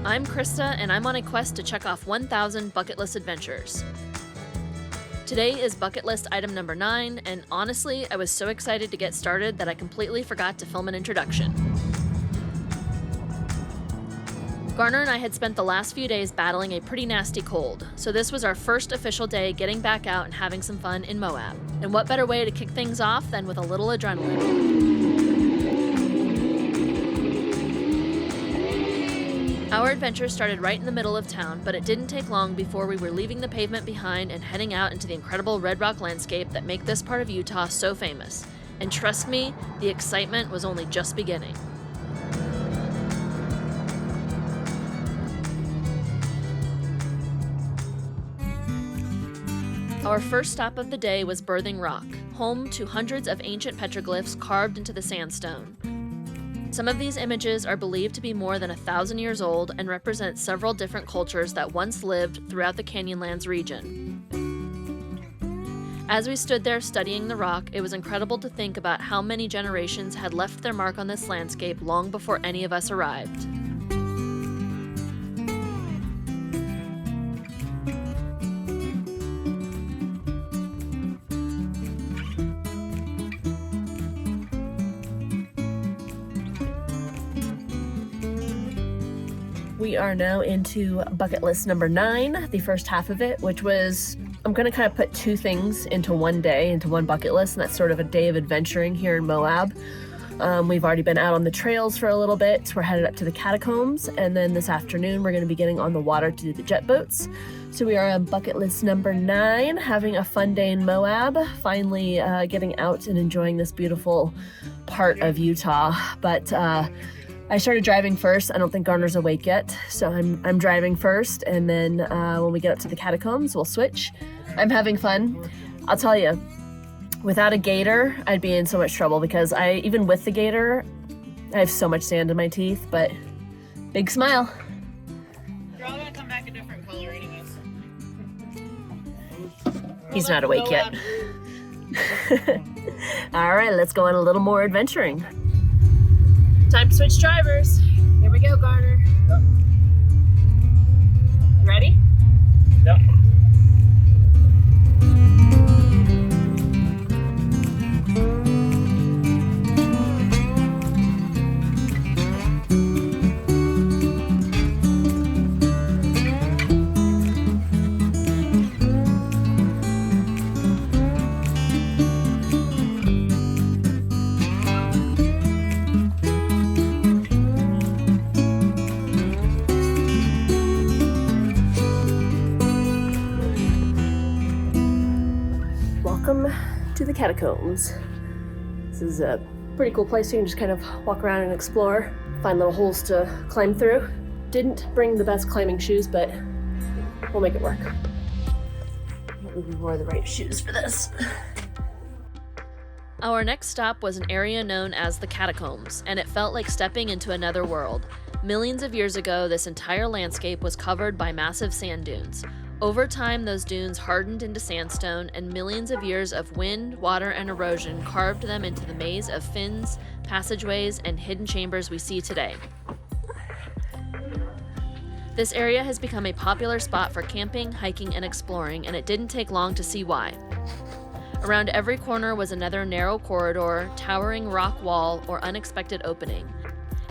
I'm Krista, and I'm on a quest to check off 1,000 bucket list adventures. Today is bucket list item number 9, and honestly, I was so excited to get started that I completely forgot to film an introduction. Garner and I had spent the last few days battling a pretty nasty cold, so this was our first official day getting back out and having some fun in Moab. And what better way to kick things off than with a little adrenaline? Our adventure started right in the middle of town, but it didn't take long before we were leaving the pavement behind and heading out into the incredible red rock landscape that make this part of Utah so famous. And trust me, the excitement was only just beginning. Our first stop of the day was Birthing Rock, home to hundreds of ancient petroglyphs carved into the sandstone. Some of these images are believed to be more than 1,000 years old and represent several different cultures that once lived throughout the Canyonlands region. As we stood there studying the rock, it was incredible to think about how many generations had left their mark on this landscape long before any of us arrived. We are now into bucket list number 9, the first half of it, which was, I'm going to kind of put 2 things into one day, into one bucket list, and that's sort of a day of adventuring here in Moab. We've already been out on the trails for a little bit. We're headed up to the Catacombs, and then this afternoon we're going to be getting on the water to do the Jett boats. So we are on bucket list number 9, having a fun day in Moab, finally getting out and enjoying this beautiful part of Utah. But I started driving first. I don't think Garner's awake yet, so I'm driving first, and then when we get up to the Catacombs, we'll switch. I'm having fun. I'll tell you, without a gator, I'd be in so much trouble because even with the gator, I have so much sand in my teeth, but big smile. You're all gonna come back a different color anyways. He's not awake yet. All right, let's go on a little more adventuring. Time to switch drivers. Here we go, Garner. Yep. Ready? Yep. Welcome to the Catacombs. This is a pretty cool place. You can just kind of walk around and explore, find little holes to climb through. Didn't bring the best climbing shoes, but we'll make it work. We wore the right shoes for this. Our next stop was an area known as the Catacombs, and it felt like stepping into another world. Millions of years ago, this entire landscape was covered by massive sand dunes. Over time, those dunes hardened into sandstone, and millions of years of wind, water, and erosion carved them into the maze of fins, passageways, and hidden chambers we see today. This area has become a popular spot for camping, hiking, and exploring, and it didn't take long to see why. Around every corner was another narrow corridor, towering rock wall, or unexpected opening.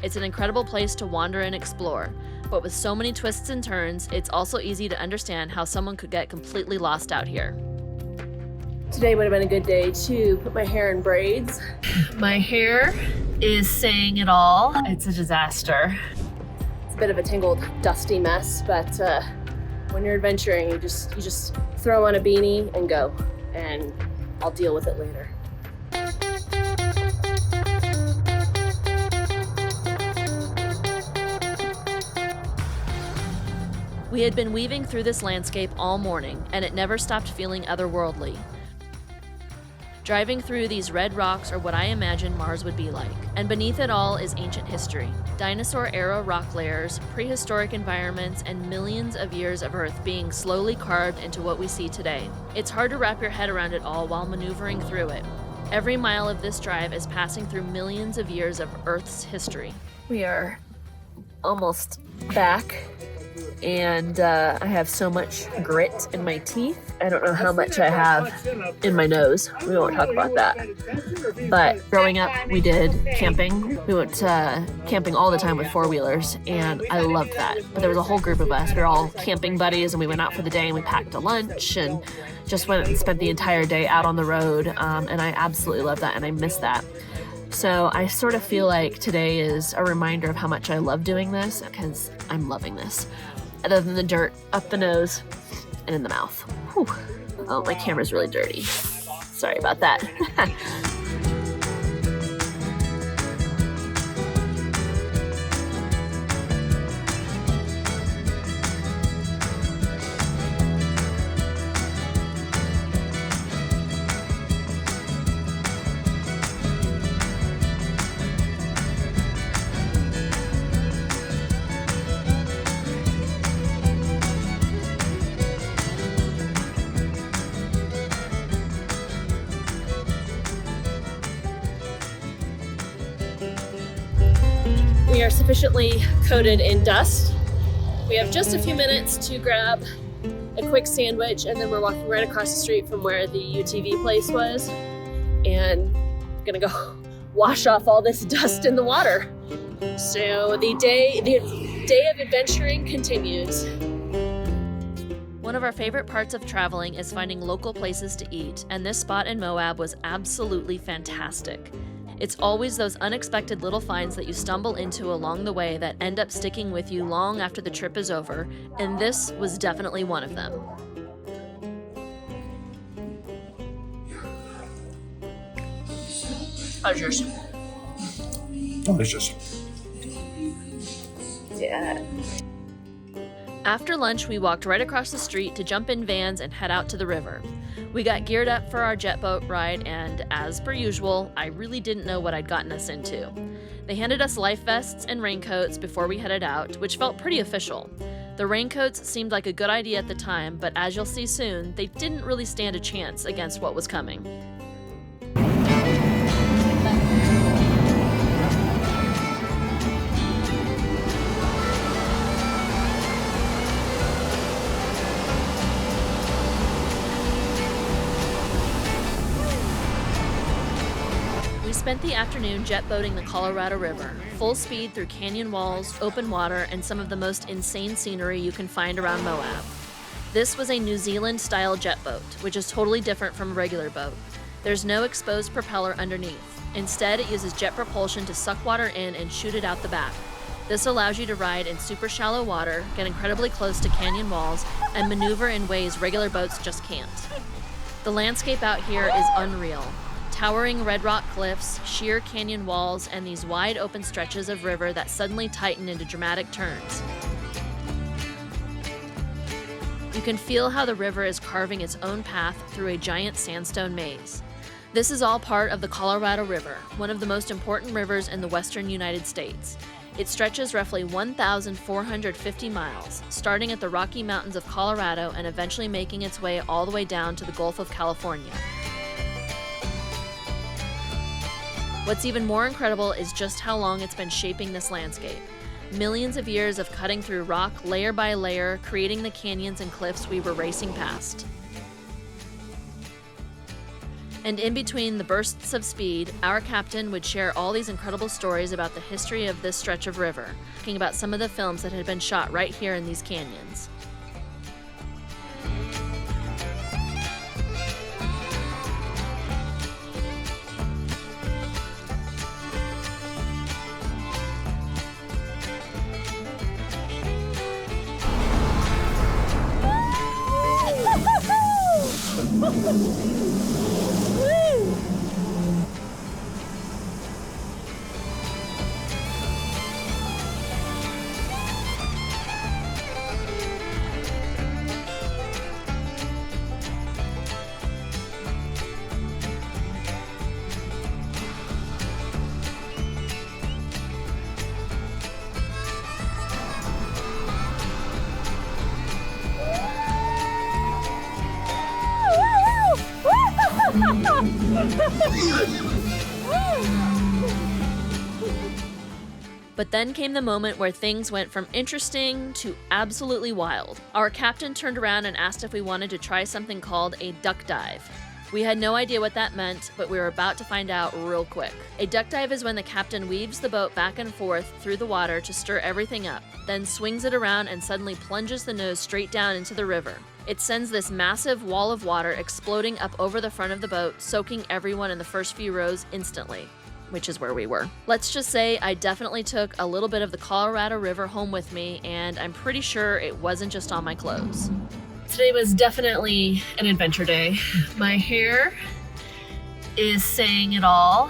It's an incredible place to wander and explore, but with so many twists and turns, it's also easy to understand how someone could get completely lost out here. Today would have been a good day to put my hair in braids. My hair is saying it all. It's a disaster. It's a bit of a tangled, dusty mess, but when you're adventuring, you just throw on a beanie and go, and I'll deal with it later. We had been weaving through this landscape all morning, and it never stopped feeling otherworldly. Driving through these red rocks are what I imagine Mars would be like, and beneath it all is ancient history. Dinosaur-era rock layers, prehistoric environments, and millions of years of Earth being slowly carved into what we see today. It's hard to wrap your head around it all while maneuvering through it. Every mile of this drive is passing through millions of years of Earth's history. We are almost back, and I have so much grit in my teeth. I don't know how much I have in my nose. We won't talk about that. But growing up, we did camping. We went camping all the time with four-wheelers, and I loved that. But there was a whole group of us. We were all camping buddies, and we went out for the day, and we packed a lunch, and just went and spent the entire day out on the road, and I absolutely love that, and I miss that. So I sort of feel like today is a reminder of how much I love doing this, because I'm loving this. Other than the dirt up the nose and in the mouth. Whew. Oh, my camera's really dirty. Sorry about that. We are sufficiently coated in dust. We have just a few minutes to grab a quick sandwich, and then we're walking right across the street from where the UTV place was, and gonna go wash off all this dust in the water. So the day of adventuring continues. One of our favorite parts of traveling is finding local places to eat, and this spot in Moab was absolutely fantastic. It's always those unexpected little finds that you stumble into along the way that end up sticking with you long after the trip is over, and this was definitely one of them. How's yours? Delicious. Yeah. After lunch, we walked right across the street to jump in vans and head out to the river. We got geared up for our jet boat ride, and as per usual, I really didn't know what I'd gotten us into. They handed us life vests and raincoats before we headed out, which felt pretty official. The raincoats seemed like a good idea at the time, but as you'll see soon, they didn't really stand a chance against what was coming. We spent the afternoon jet boating the Colorado River, full speed through canyon walls, open water, and some of the most insane scenery you can find around Moab. This was a New Zealand-style jet boat, which is totally different from a regular boat. There's no exposed propeller underneath. Instead, it uses jet propulsion to suck water in and shoot it out the back. This allows you to ride in super shallow water, get incredibly close to canyon walls, and maneuver in ways regular boats just can't. The landscape out here is unreal. Towering red rock cliffs, sheer canyon walls, and these wide open stretches of river that suddenly tighten into dramatic turns. You can feel how the river is carving its own path through a giant sandstone maze. This is all part of the Colorado River, one of the most important rivers in the western United States. It stretches roughly 1,450 miles, starting at the Rocky Mountains of Colorado and eventually making its way all the way down to the Gulf of California. What's even more incredible is just how long it's been shaping this landscape. Millions of years of cutting through rock layer by layer, creating the canyons and cliffs we were racing past. And in between the bursts of speed, our captain would share all these incredible stories about the history of this stretch of river, talking about some of the films that had been shot right here in these canyons. But then came the moment where things went from interesting to absolutely wild. Our captain turned around and asked if we wanted to try something called a duck dive. We had no idea what that meant, but we were about to find out real quick. A duck dive is when the captain weaves the boat back and forth through the water to stir everything up, then swings it around and suddenly plunges the nose straight down into the river. It sends this massive wall of water exploding up over the front of the boat, soaking everyone in the first few rows instantly, which is where we were. Let's just say I definitely took a little bit of the Colorado River home with me, and I'm pretty sure it wasn't just on my clothes. Today was definitely an adventure day. My hair is saying it all.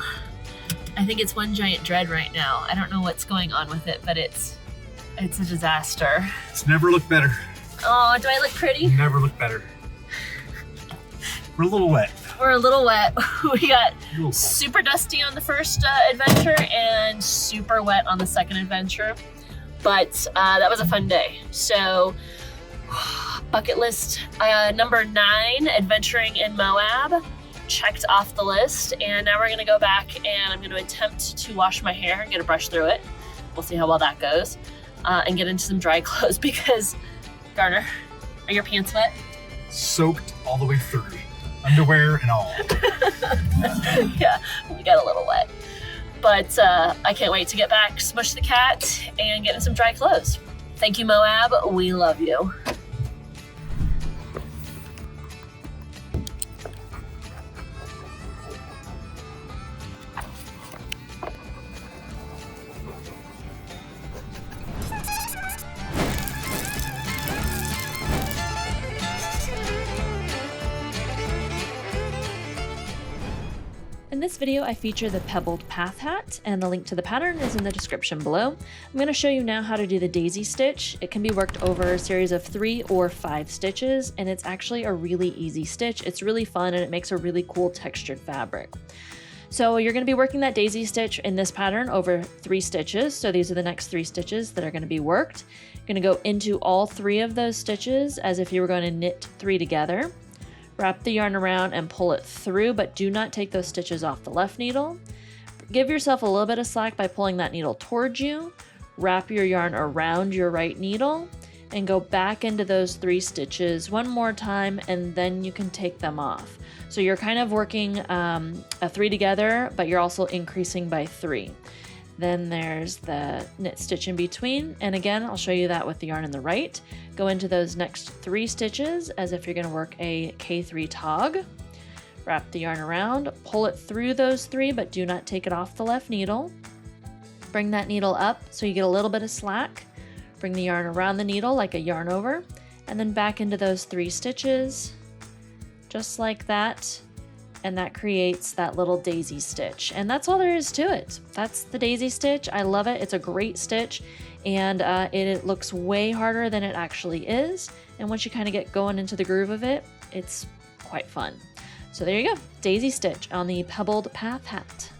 I think it's one giant dread right now. I don't know what's going on with it, but it's a disaster. It's never looked better. Oh, do I look pretty? Never looked better. We're a little wet. We're a little wet. We got A little super dusty on the first adventure and super wet on the second adventure. But that was a fun day. So bucket list number 9, adventuring in Moab, checked off the list. And now we're gonna go back and I'm gonna attempt to wash my hair and get a brush through it. We'll see how well that goes. And get into some dry clothes because, Garner, are your pants wet? soaked all the way through. Underwear and all. Yeah, we got a little wet. But I can't wait to get back, smush the cat, and get in some dry clothes. Thank you, Moab. We love you. In this video, I feature the pebbled path hat, and the link to the pattern is in the description below. I'm going to show you now how to do the daisy stitch. It can be worked over a series of 3 or 5 stitches, and it's actually a really easy stitch. It's really fun, and it makes a really cool textured fabric. So you're going to be working that daisy stitch in this pattern over 3 stitches. So these are the next 3 stitches that are going to be worked. You're going to go into all 3 of those stitches as if you were going to knit 3 together. Wrap the yarn around and pull it through, but do not take those stitches off the left needle. Give yourself a little bit of slack by pulling that needle towards you. Wrap your yarn around your right needle and go back into those 3 stitches one more time, and then you can take them off. So you're kind of working a 3 together, but you're also increasing by 3. Then there's the knit stitch in between, and again, I'll show you that with the yarn in the right. Go into those next 3 stitches as if you're going to work a K3 tog. Wrap the yarn around, pull it through those 3, but do not take it off the left needle. Bring that needle up so you get a little bit of slack. Bring the yarn around the needle like a yarn over, and then back into those 3 stitches, just like that. And that creates that little daisy stitch. And that's all there is to it. That's the daisy stitch. I love it. It's a great stitch, and it looks way harder than it actually is. And once you kind of get going into the groove of it, it's quite fun. So there you go, daisy stitch on the pebbled path hat.